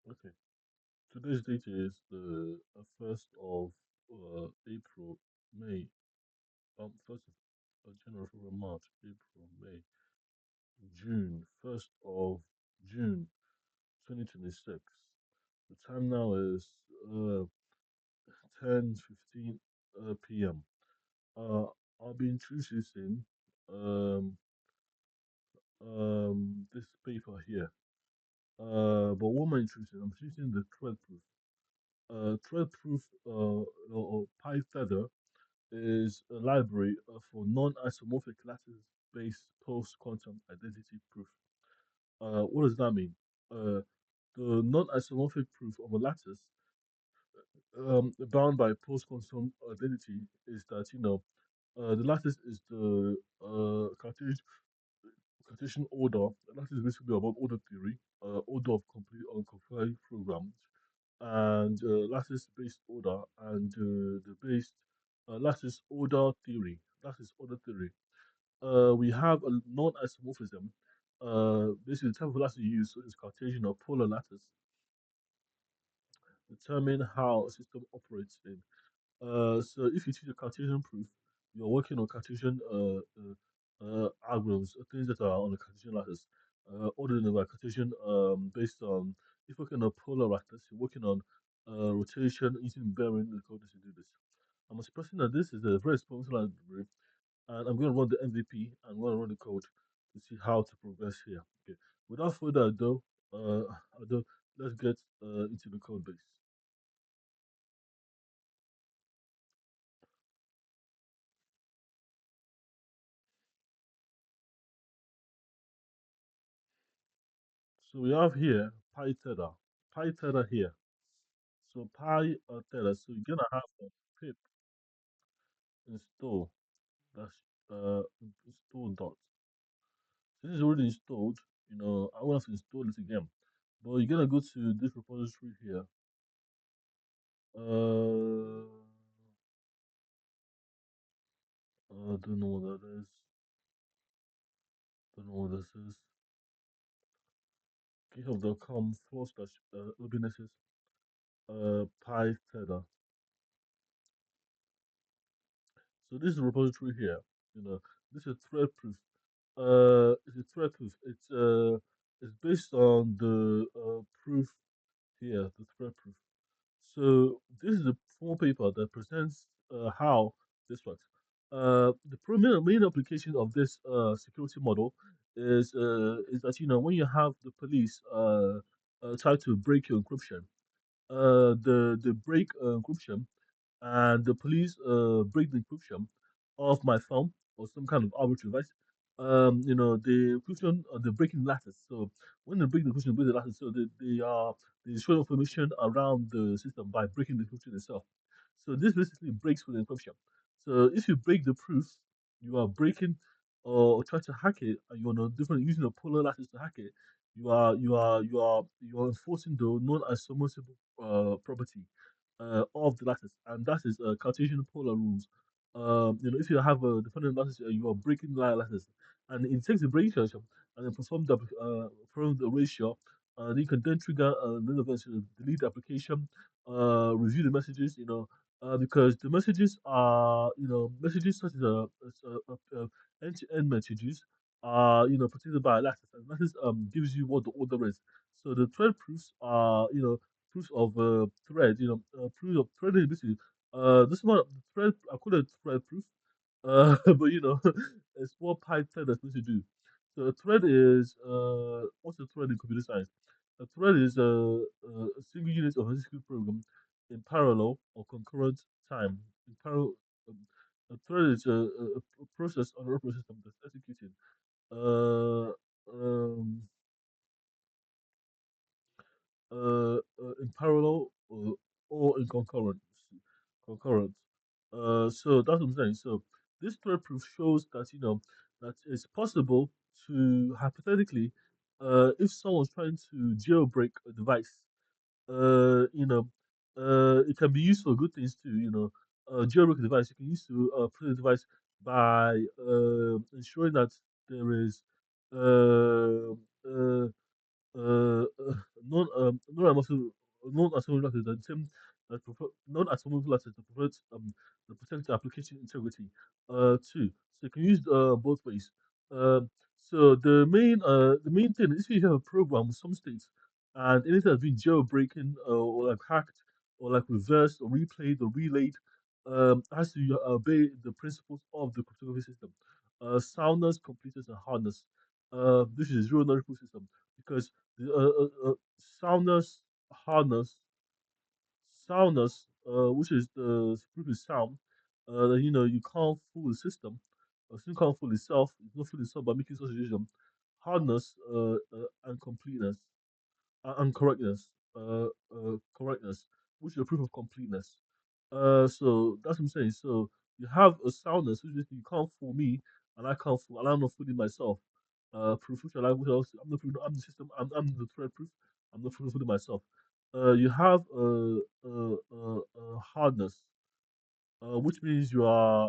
Okay. Today's date is the 1st of April, May, 1st of January, February, March, April, May, June, 1st of June, 2026. The time now is 10:15 p.m. Uh, I'll be introducing um, this paper here. But what am I introducing? I'm introducing the ThreadProof. ThreadProof or PyTether is a library for non-isomorphic lattice-based post-quantum identity proof. What does that mean? Uh, the non-isomorphic proof of a lattice bound by post-quantum identity is that the lattice is the Cartesian order. The lattice is basically about order theory, order of complete unconfined programs, and lattice-based order and the based lattice order theory. Lattice order theory. We have a non-isomorphism. Basically, the type of lattice you use is Cartesian or polar lattice. Determine how a system operates in. So if you teach a Cartesian proof, you're working on Cartesian algorithms, things that are on the Cartesian lattice. Other than by Cartesian, based on if you're working on polar lattice, you're working on rotation using bearing the code to do this. I'm expressing that this is a very responsible algorithm, and I'm going to run the MVP and I'm going to run the code to see how to progress here. Okay. Without further ado, let's get into the code base. So we have here PyTether, PyTether here. So PyTether. So you're gonna have a pip install. That's install dot. So this is already installed. I won't have to install it again. But you're gonna go to this repository here. I don't know what that is. Don't know what this is. github.com// obenesis PyTether. So this is the repository here. This is thread proof. It's a thread proof. It's based on the proof here, the thread proof. So this is a full paper that presents how this works. The main application of this security model is that when you have the police try to break your encryption, the break encryption and the police break the encryption of my phone or some kind of arbitrary device. The encryption the breaking lattice. So when they break the encryption, break the lattice, so they destroy information around the system by breaking the encryption itself. So this basically breaks with encryption. So if you break the proof, you are breaking or try to hack it, and you're on a different using a polar lattice to hack it. You are enforcing the non-isomorphic property of the lattice, and that is Cartesian polar rules. If you have a dependent lattice, you are breaking the lattice, and it takes a breaking ratio and then perform the ratio. You can then trigger another event to delete the application, review the messages. Because the messages are messages such as end-to-end messages are protected by a lattice, and lattice gives you what the order is. So the thread proofs are proofs of thread, proofs of thread is basically this one thread I call it thread proof, but it's what Python is supposed to do. So a thread is what's a thread in computer science? A thread is a single unit of execute program in parallel or concurrent time. In parallel, um, a thread is a process on a operating system that's executing uh, um, in parallel or in concurrent. Concurrent. So that's what I'm saying. So this thread proof shows that that it's possible to hypothetically, if someone's trying to jailbreak a device, it can be used for good things too. Jailbreak a device. You can use to protect the device by ensuring that there is uh, uh, uh, non non-isomorphic lattice, the same non-isomorphic lattice to protect the application integrity. Two, so you can use both ways. Um, so the main thing is if you have a program with some states and anything that's been jailbroken or like hacked or like reversed or replayed or relayed, has to obey the principles of the cryptography system. Soundness, completeness, and hardness. This is zero knowledge proof system because the soundness, hardness, soundness, which is the proof is sound. You can't fool the system. The system can't fool itself. It's not fooling itself by making such a decision. Hardness and completeness and correctness, which is a proof of completeness. So that's what I'm saying. So you have a soundness, which is you can't fool me, and I can't fool, and I'm not fooling myself. Proof, which I which else? I'm not fooling. I'm the system. I'm the thread proof. I'm not fooling myself. You have hardness, which means uh,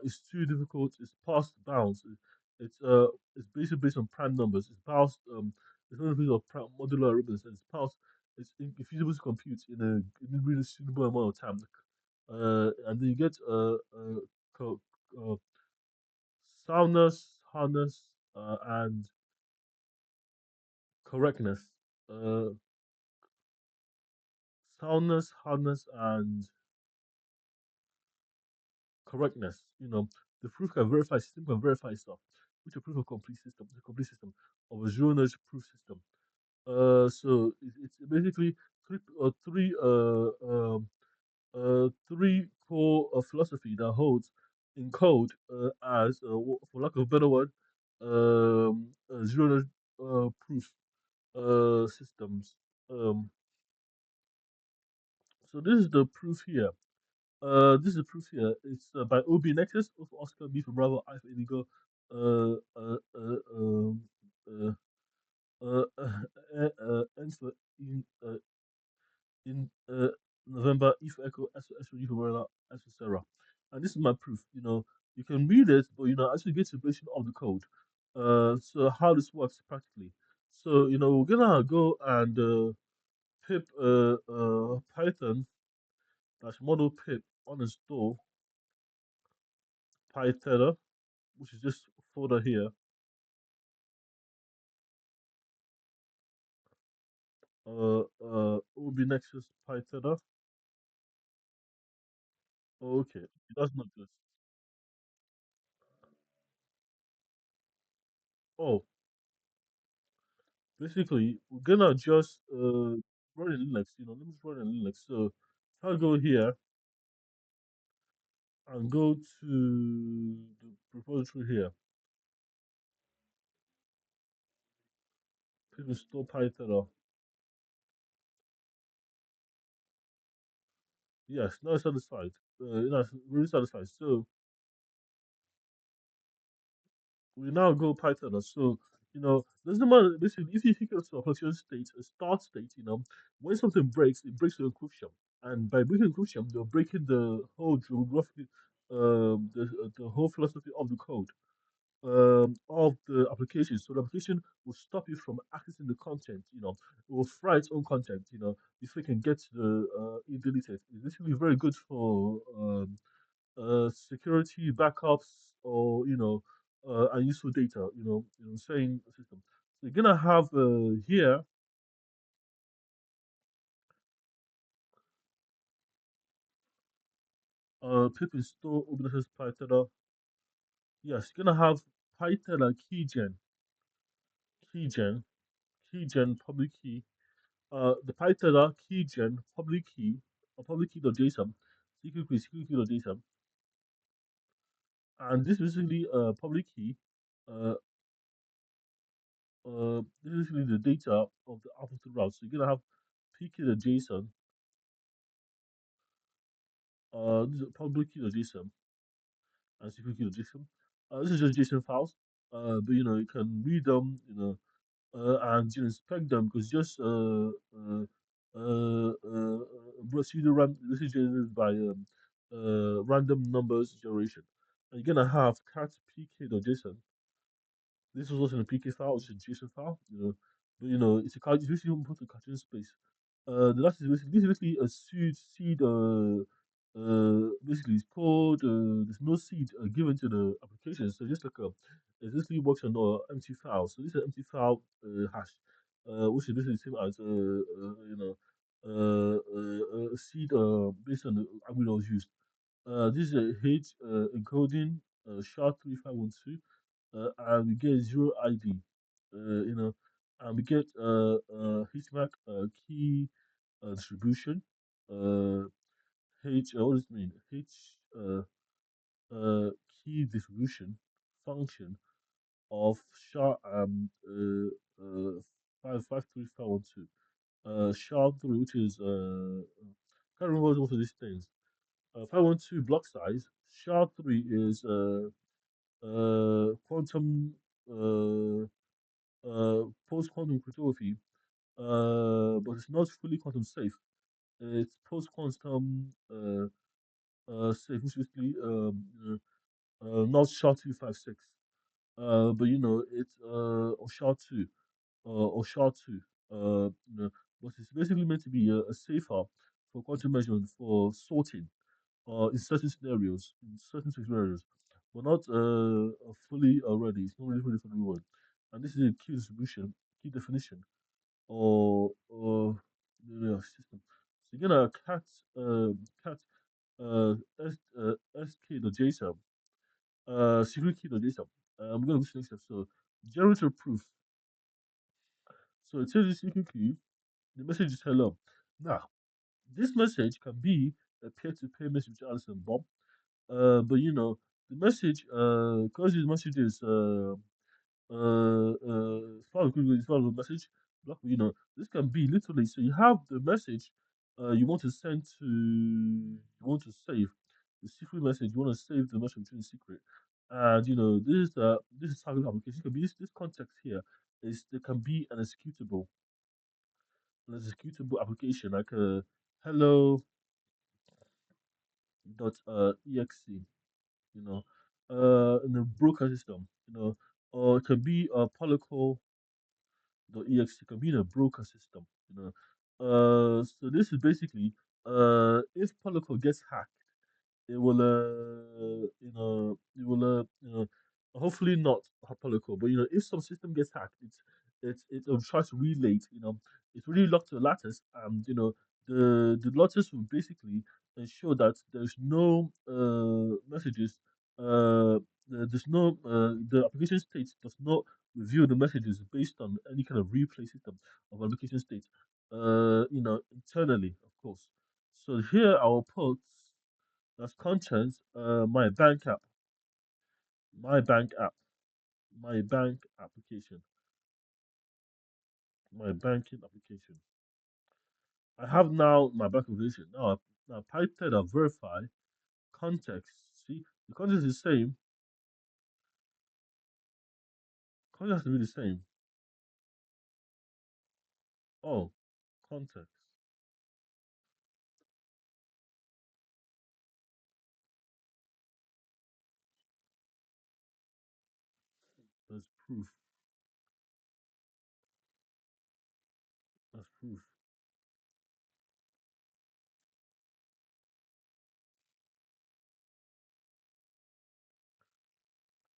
it's too difficult. It's past bounds. It's basically based on prime numbers. It's past it's not based on modular arithmetic. It's past. It's infeasible to compute in a really suitable amount of time. And then you get co- uh soundness, hardness, and correctness. Uh, Soundness, hardness, and correctness. The proof can verify system can verify stuff, which a proof of complete system, the complete system of a zero knowledge proof system. So it's basically three core philosophy that holds in code as, for lack of a better word, zero knowledge proof systems. Um, so this is the proof here. This is the proof here. It's by OB Nexus of Oscar B for Bravo I for Indigo. Uh, uh, uh, um, uh, N for in November, E for Echo, S for Umbrella, S for Sarah. And this is my proof. You can read it, but actually get the version of the code. So how this works practically. So we're gonna go and pip Python dash model pip uninstall PyTether, which is this folder here. Will be Nexus PyTether. Okay, that's not good. Oh, basically, we're gonna just run in Linux. Let me just run in Linux. So if I go here and go to the repository here, click install PyTether. Yes, now it's satisfied. It's really satisfied. So we now go Python. So, doesn't matter. Basically, if you think of a function state, a start state, when something breaks, it breaks the encryption. And by breaking encryption, you're breaking the whole geographic, the whole philosophy of the code, of the application. So the application will stop you from accessing the content. It will fry its own content. Before you can get to the it deleted. It's basically very good for security backups or and useful data. Saying system. So you're gonna have here pip install Ubuntu PyTether. Yes, you're gonna have PyTether keygen, keygen public key. The PyTether keygen public key or public key.json, secret key.json, and this is basically public key. Uh, this is basically the data of the output route. So you're gonna have pk.json. This is public key.json and secret key.json. This is just JSON files. But you can read them, and inspect them because just pseudo random. This is generated by random numbers generation. And you're gonna have cat pk.json. This was also in a PK file, which is a JSON file, but it's basically input to cartoon space. The last is basically a seed. Basically, it's called. There's no seed given to the application, so just like it basically works on an empty file. So this is an empty file hash, which is basically the same as a seed based on the algorithm used. This is a H encoding SHA-3512, and we get zero ID, and we get HMAC key distribution, uh, what does it mean? Uh, key distribution function of SHA and 55351 SHA-3, which is can't remember most of these things. 512 block size. SHA-3 is quantum uh, post-quantum cryptography, but it's not fully quantum safe. It's post-quantum safe, which is basically not SHA-256, but it's or SHA-2 or SHA-2, but it's basically meant to be a safer for quantum measurement for sorting in certain scenarios, but not fully already. It's not really fully for everyone. And this is a key distribution, key definition, or system. So you're gonna cat sk.json, secret key.json. I'm gonna go to the next step. So generator proof. So it says the secret key. The message is hello. Now this message can be a peer-to-peer message with Alice and Bob. But the message, because this message is it's part of Google, it's part of the message block. This can be literally. So you have the message, you want to send to, you want to save the secret message. You want to save the message between secret, and this is target application. It can be this context here is there can be an executable application like a hello.exe, in a broker system, or it can be a protocol.exe, it can be in a broker system, so this is basically, if protocol gets hacked, it will, hopefully not Hapalico, but if some system gets hacked, it'll try to relate, it's really locked to the lattice, and the lattice will basically ensure that there's no messages, there's no the application state does not review the messages based on any kind of replay system of application state, internally, of course. So here I will put as content, my bank app, my bank application, my banking application. I have now my bank application. Now PyTether verify context. See, the context is the same. Context has to be the same. Oh, context. That's proof. That's proof.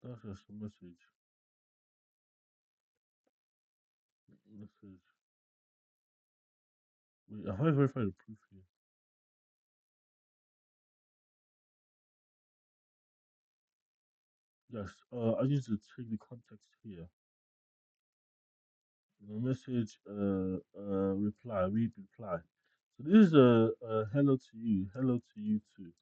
That's just a message. Message. Wait, have I verified the proof here? Yes. I need to take the context here. The message, reply, read reply. So this is a hello to you, hello to you too.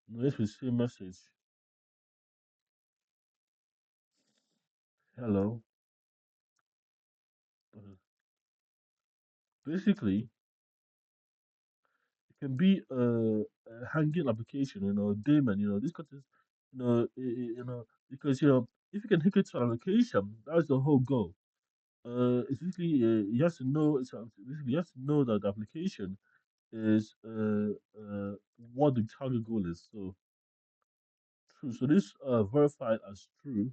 Wait, no, this will say message, hello. Uh, Basically, it can be a hanging application, daemon, this content, because if you can hook it to an application, that's the whole goal. It's basically you have to know basically you have to know that the application is what the target goal is. So true. So this verified as true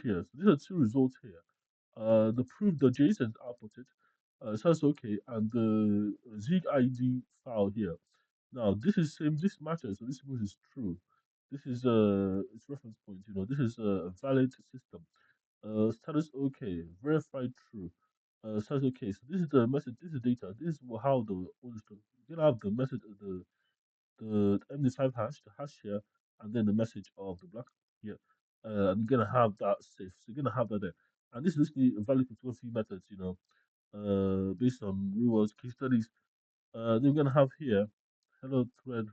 here. So these are two results here. The proof.json is outputted. Sounds okay, and the zig ID file here. Now this is same. This matches. So this means is true. This is its reference point. You know, this is a valid system. Status okay. Verified true. Status okay. So this is the message. This is data. This is how the all the stuff. You can have the message of the MD5 hash, the hash here, and then the message of the block here. And you're gonna have that safe. So you're gonna have that there. And this is basically a valid cryptography methods, you know, based on real world case studies. Then we're gonna have here hello thread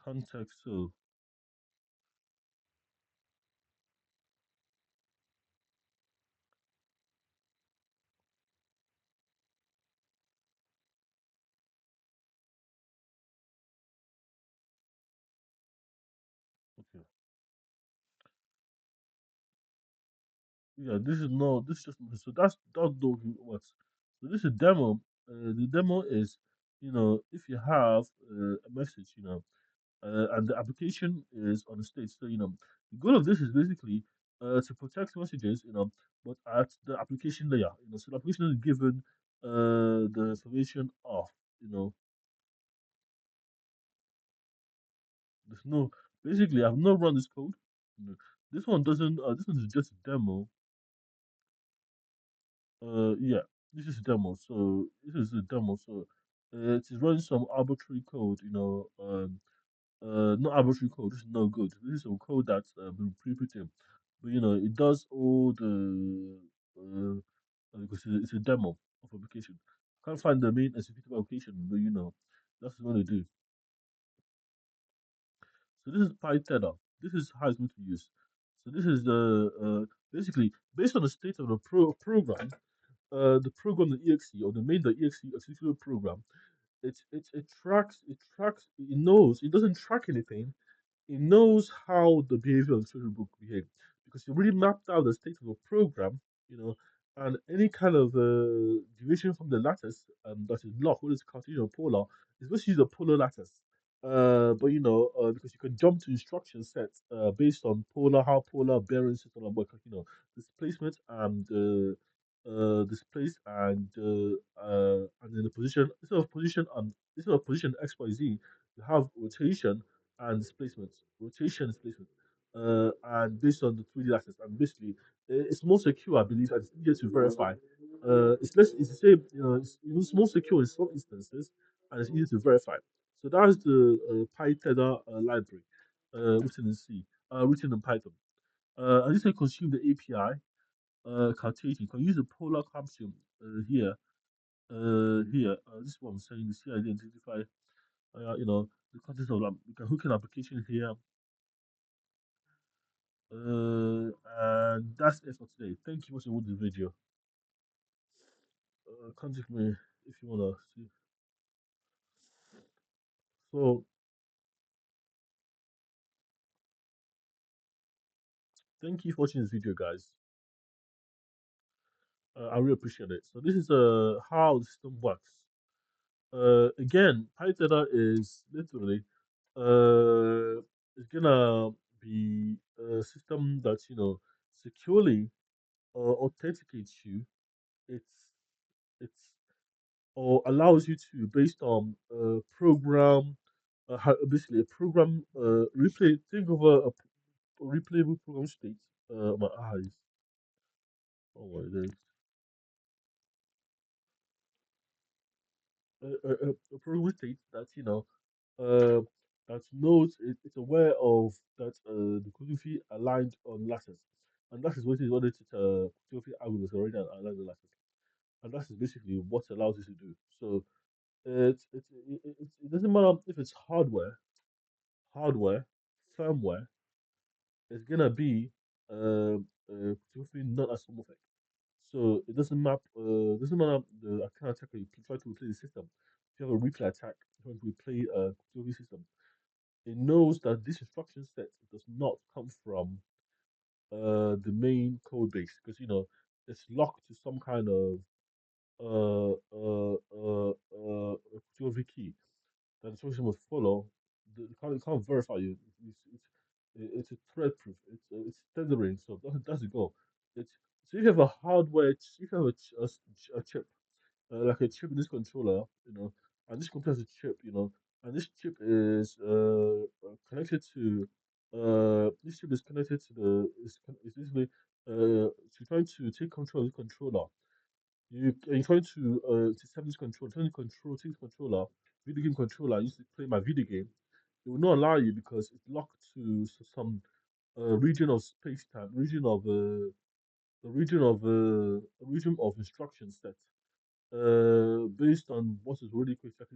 context. So okay, yeah, this is no, this is just so that's the works. So this is demo. The demo is, you know, if you have a message, you know, and the application is on the state. So, you know, the goal of this is basically to protect messages, you know, but at the application layer, you know, so the application is given the information of, you know, there's no, basically, I've not run this code. You know, this one doesn't, this one is just a demo. Yeah, this is a demo. So, this is a demo. So, it is running some arbitrary code, you know, not arbitrary code. This is no good. This is some code that's been pre-written, but you know it does all the because it's a demo of application. Can't find the main executive application, but you know that's what they do. So this is PyTether. This is how it's going to be used. So this is the basically based on the state of the program, the program the exe or the main.exe executable program. It knows it doesn't track anything. It knows how the behavior of the children book behave because you really mapped out the state of a program, you know, and any kind of deviation from the lattice that is locked, whether it's Cartesian or polar, is supposed to use a polar lattice. But you know, because you can jump to instruction sets based on polar, how polar bearings system and work, you know, displacement and displace and then the position instead of position X Y Z, you have rotation and displacement, displacement, and based on the 3D access, and basically it's more secure, I believe, and it's easier to verify. It's the same, you know, it's more secure in some instances, and it's easier to verify. So that's the PyTether library, written in C, written in Python. And this can consume the API, Cartesian. You can use the polar capsule here. This is what I'm saying. The CID identify, you know, the context of you can hook an application here. And that's it for today. Thank you for watching the video. Contact me if you wanna see. So thank you for watching this video, guys. I really appreciate it. So this is how the system works. Again, PyTether is literally it's gonna be a system that you know securely authenticates you. It's it's or allows you to based on program basically a program replay. Think of a replayable program state. My eyes. Oh my days. A program state that you know uh, that knows it's aware of that the cryptography aligned on lattice, and that is what is ordered to cryptography algorithms already aligned on lattice, and that is basically what allows you to do. So it doesn't matter if it's hardware, firmware. It's gonna be cryptography not isomorphic. So it doesn't matter the kind of attacker you try to replay the system. If you have a replay attack, if you want to replay a cryptography system, it knows that this instruction set does not come from the main code base because it's locked to some kind of cryptographic key that the solution must follow. You can't verify you. It's a thread proof. It's tethering. So that's the goal. It's so if you have a hardware, if you have a chip, like a chip in this controller, and this computer has a chip, and this chip is connected to this chip is connected to is basically so trying to take control of the controller. You're trying to set this control, trying to control take this controller, video game controller, I used to play my video game. It will not allow you because it's locked to some region of space time, region of instruction set based on what is already quick. Like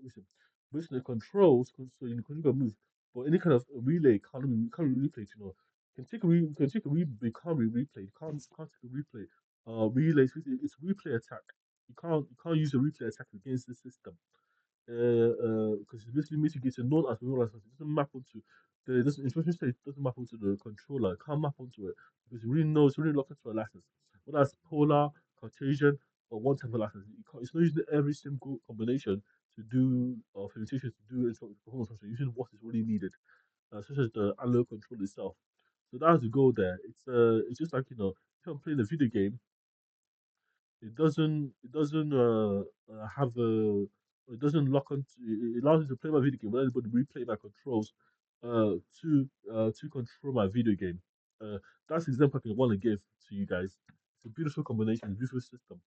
listen, based on the controls, so you can move. But any kind of relay can't be replayed. You can take a replay, but you can't be replayed. You can't take a replay. Relays, it's replay attack. You can't use a replay attack against the system because it basically mitigates a non-asymmetrical license. It doesn't map onto the doesn't instruction state doesn't map onto the controller. It can't map onto it because it really knows it's really locked into a license. Whether that's polar, Cartesian, or one type of license. It's not using every single combination to do permutation to do performance function. Using what is really needed, such as the analog control itself. So that's the goal there. It's just like if I'm playing a video game, it doesn't lock onto it allows me to play my video game without anybody replay my controls to control my video game. That's the example I want to give to you guys. It's a beautiful combination, a beautiful system.